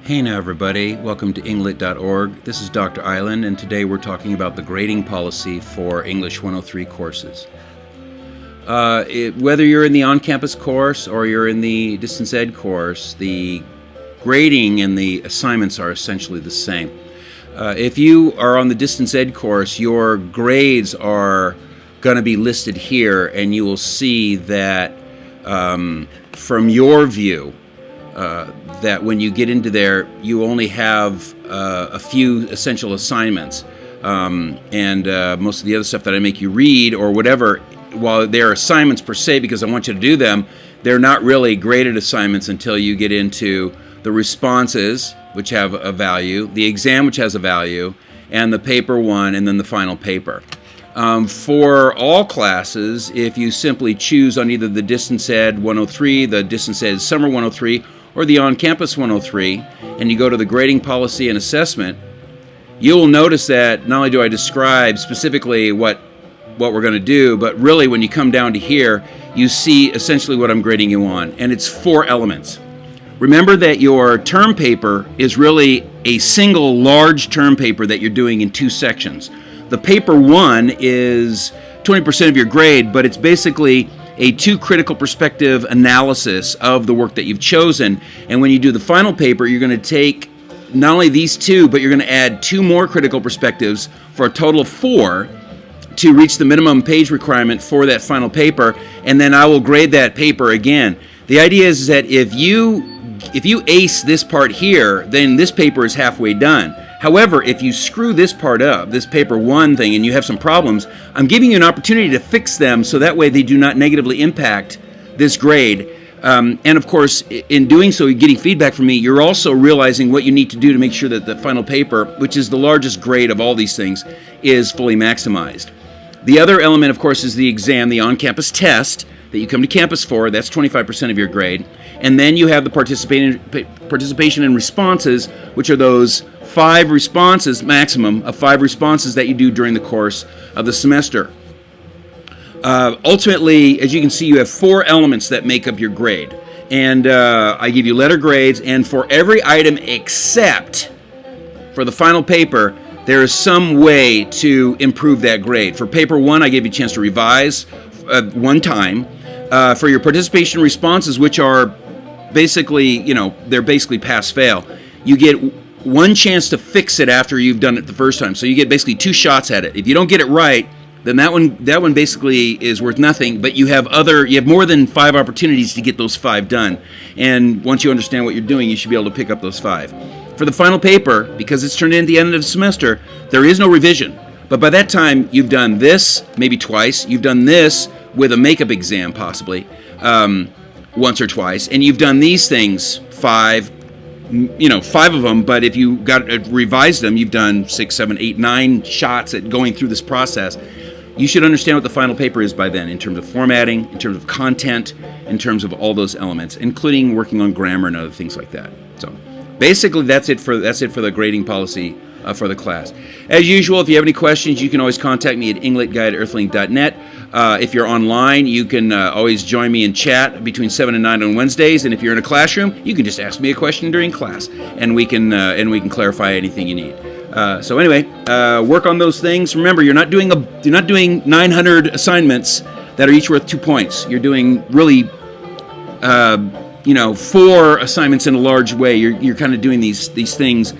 Hey now everybody, welcome to Englit.org. This is Dr. Island, and today we're talking about the grading policy for English 103 courses. Whether you're in the on-campus course or you're in the distance ed course, the grading and the assignments are essentially the same. If you are on the distance ed course, your grades are going to be listed here, and you will see that from your view, that when you get into there, you only have a few essential assignments, and most of the other stuff that I make you read or whatever, while they're assignments per se because I want you to do them, they're not really graded assignments until you get into the responses, which have a value, the exam, which has a value, and the paper one, and then the final paper. For all classes, if you simply choose on either the Distance Ed 103, the Distance Ed Summer 103, or the On-Campus 103, and you go to the grading policy and assessment, you'll notice that not only do I describe specifically what we're going to do, but really when you come down to here, you see essentially what I'm grading you on, and it's 4 elements. Remember that your term paper is really a single large term paper that you're doing in 2 sections. The paper 1 is 20% of your grade, but it's basically a 2 critical perspective analysis of the work that you've chosen. And when you do the final paper, you're going to take not only these 2, but you're going to add 2 more critical perspectives for a total of 4 to reach the minimum page requirement for that final paper. And then I will grade that paper again. The idea is that if you ace this part here, then this paper is halfway done. However, if you screw this part up, this paper 1 thing, and you have some problems, I'm giving you an opportunity to fix them so that way they do not negatively impact this grade. And of course, in doing so, you're getting feedback from me. You're also realizing what you need to do to make sure that the final paper, which is the largest grade of all these things, is fully maximized. The other element, of course, is the exam, the on-campus test that you come to campus for. That's 25% of your grade. And then you have the participation in responses, which are those 5 responses, maximum of 5 responses that you do during the course of the semester. Ultimately, as you can see, you have 4 elements that make up your grade. And I give you letter grades, and for every item except for the final paper, there is some way to improve that grade. For paper 1, I gave you a chance to revise 1 time. For your participation responses, which are basically, they're basically pass-fail, you get 1 chance to fix it after you've done it the first time. So you get basically 2 shots at it. If you don't get it right, then that one basically is worth nothing, but you have more than 5 opportunities to get those 5 done. And once you understand what you're doing, you should be able to pick up those 5. For the final paper, because it's turned in at the end of the semester, there is no revision. But by that time, you've done this maybe twice. You've done this with a makeup exam possibly once or twice, and you've done these things 5 of them, but if you revised them, you've done 6, 7, 8, 9 shots at going through this process. You should understand what the final paper is by then in terms of formatting, in terms of content, in terms of all those elements, including working on grammar and other things like that. So basically that's it for the grading policy for the class. As usual, if you have any questions, you can always contact me at englitguy@earthlink.net. If you're online, you can always join me in chat between 7 and 9 on Wednesdays. And if you're in a classroom, you can just ask me a question during class, and we can clarify anything you need. So anyway, work on those things. Remember, you're not doing 900 assignments that are each worth 2 points. You're doing really 4 assignments in a large way. You're kind of doing these things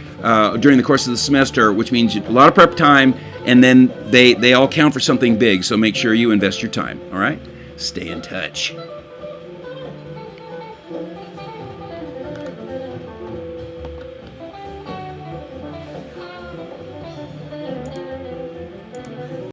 during the course of the semester, which means a lot of prep time, and then they all count for something big. So make sure you invest your time. All right? Stay in touch.